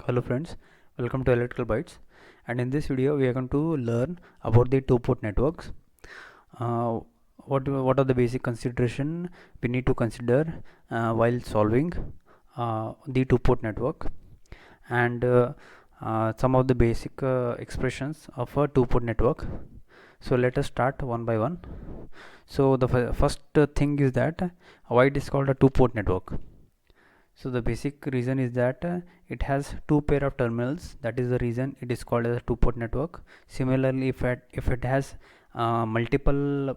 Hello friends, welcome to Electrical Bytes, and in this video we are going to learn about the two-port networks. Uh, what are the basic consideration we need to consider while solving the two-port network, and some of the basic expressions of a two-port network. So let us start one by one. So the first thing is that why it is called a two-port network. So the basic reason is that it has two pair of terminals. That is the reason it is called as a two-port network. Similarly, if it has multiple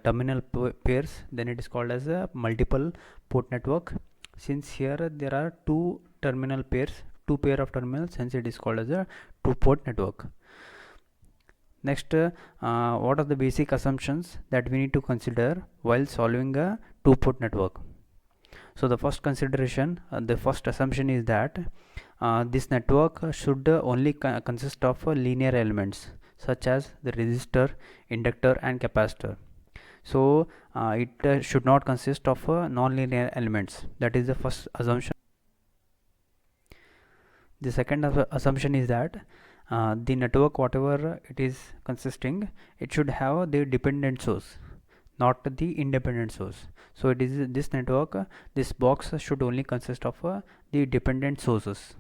terminal pairs, then it is called as a multiple port network. Since here there are two terminal pairs, two pair of terminals, hence it is called as a two-port network. Next, what are the basic assumptions that we need to consider while solving a two-port network? So the first consideration, the first assumption is that this network should only consist of linear elements such as the resistor, inductor and capacitor. So it should not consist of non-linear elements. That is the first assumption. The second assumption is that the network, whatever it is consisting, it should have the dependent source, not the independent source. So it is this network, this box should only consist of the dependent sources.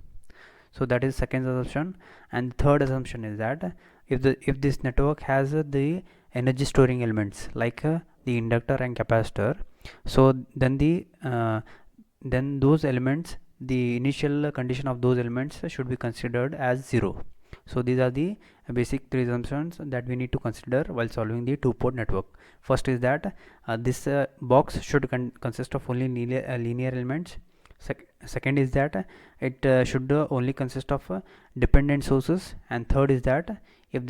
So that is second assumption. And third assumption is that if this network has the energy storing elements like the inductor and capacitor, so then then those elements, the initial condition of those elements should be considered as 0. So these are the basic three assumptions that we need to consider while solving the two-port network. First is that this box should consist of only linear elements. Second is that it should only consist of dependent sources, and third is that if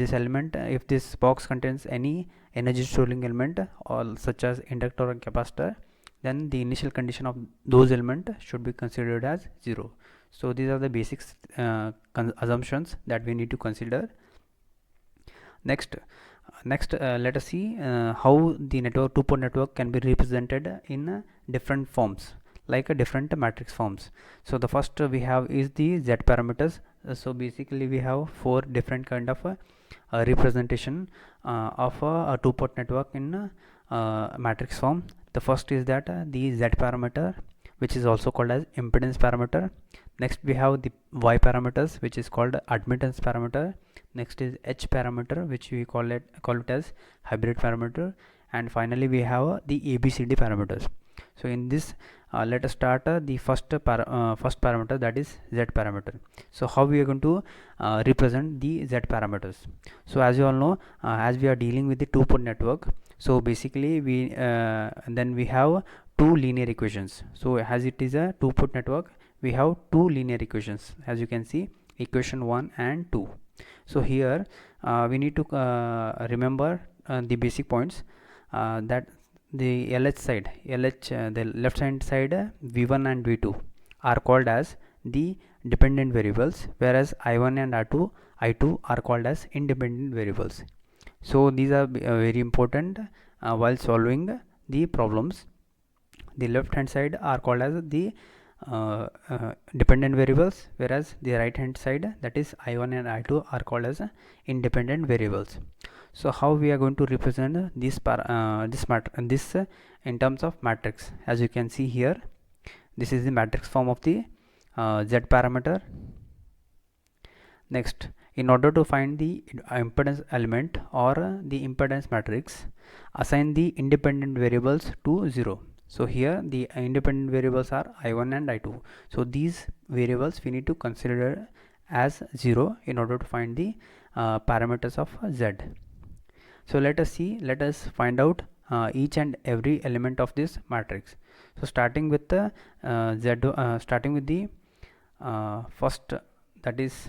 this box contains any energy storing element or such as inductor and capacitor, then the initial condition of those elements should be considered as 0. So these are the basic assumptions that we need to consider. Next, let us see how the two-port network can be represented in different forms, like different matrix forms. So the first we have is the Z parameters. So basically we have four different kind of representation of a two-port network in matrix form. The first is that the Z parameter, which is also called as impedance parameter. Next we have the Y parameters, which is called admittance parameter. Next is H parameter, which we call it as hybrid parameter, and finally we have the ABCD parameters. So in this let us start the first parameter, that is Z parameter. So how we are going to represent the Z parameters? So as you all know, as we are dealing with the two-port network, so basically we then we have two linear equations. So as it is a two-port network, we have two linear equations, as you can see, equation 1 and 2. So here we need to remember the basic points, that the LH side, the left hand side, V1 and V2 are called as the dependent variables, whereas I1 and I2 are called as independent variables. So these are very important while solving the problems. The left hand side are called as the dependent variables, whereas the right hand side, that is I1 and I2, are called as independent variables. So how we are going to represent this in terms of matrix? As you can see here, this is the matrix form of the Z parameter. Next, in order to find the impedance element or the impedance matrix, assign the independent variables to 0. So here the independent variables are I1 and I2. So these variables we need to consider as 0 in order to find the parameters of Z. So let us find out each and every element of this matrix. So starting with the starting with the first, that is,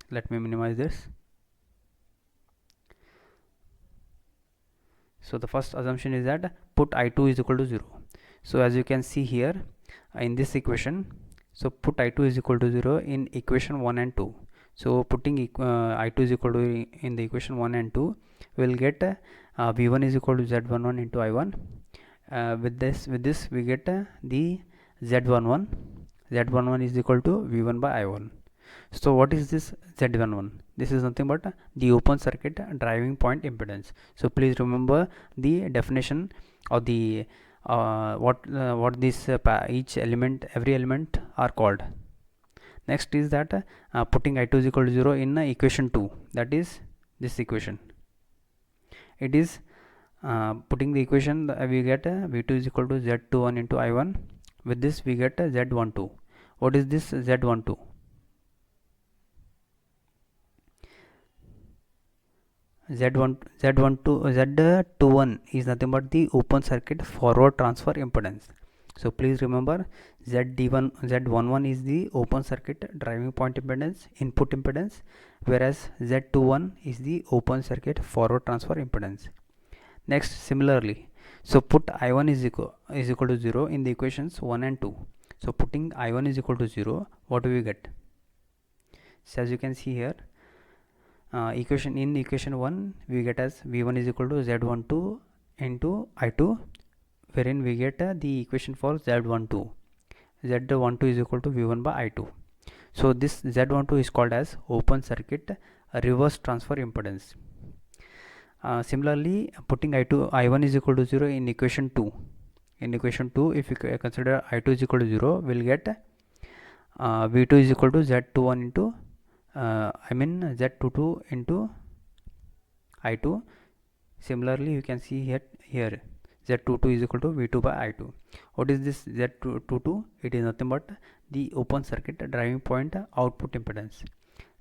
let me minimize this. So the first assumption is that put I2 is equal to 0. So as you can see here in this equation, so put I2 is equal to 0 in equation 1 and 2. So putting I2 is equal to in the equation 1 and 2, we will get V1 is equal to Z11 into I1. With this we get the Z11 Z11 is equal to V1 by I1. So what is this Z11? This is nothing but the open circuit driving point impedance. So please remember the definition of the what this each element, every element are called. Next is that putting I2 is equal to 0 in equation 2, that is this equation. It is putting the equation, we get V2 is equal to Z21 into I1. With this we get Z12. What is this Z12? Z21 is nothing but the open circuit forward transfer impedance. So please remember, Z11 is the open circuit driving point impedance, input impedance, whereas Z21 is the open circuit forward transfer impedance. Next, similarly, so put I1 is equal to 0 in the equations 1 and 2. So putting I1 is equal to 0, what do we get? So as you can see here, equation 1 we get as V1 is equal to Z12 into I2, wherein we get the equation for Z12 is equal to V1 by I2. So this Z12 is called as open circuit reverse transfer impedance. Similarly, putting I1 is equal to 0 in equation 2. In equation 2, if you consider I2 is equal to 0, we'll get V2 is equal to Z21 into Z22 into I2. Similarly, you can see here Z22 is equal to V2 by I2. What is this Z22? It is nothing but the open circuit driving point output impedance.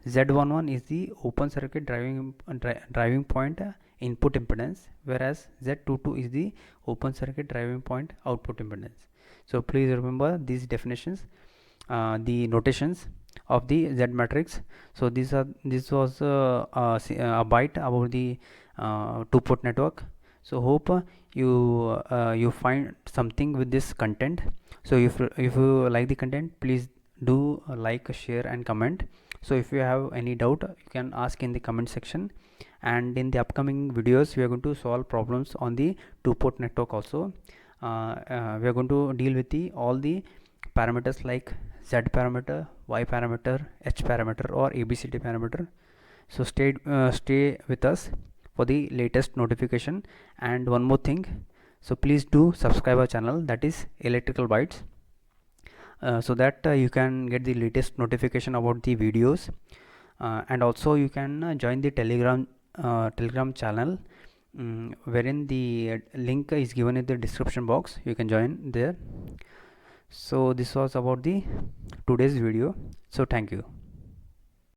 Z11 is the open circuit driving point input impedance, whereas Z22 is the open circuit driving point output impedance. So please remember these definitions, the notations of the Z matrix. So this was a bite about the two-port network. So hope you find something with this content. So if you like the content, please do like, share and comment. So if you have any doubt, you can ask in the comment section, and in the upcoming videos we are going to solve problems on the two-port network also. We are going to deal with all the parameters like Z parameter, Y parameter, H parameter or ABCD parameter. So stay with us for the latest notification. And one more thing, so please do subscribe our channel, that is Electrical Bytes, so that you can get the latest notification about the videos, and also you can join the telegram channel, wherein the link is given in the description box. You can join there. So this was about the today's video. So thank you.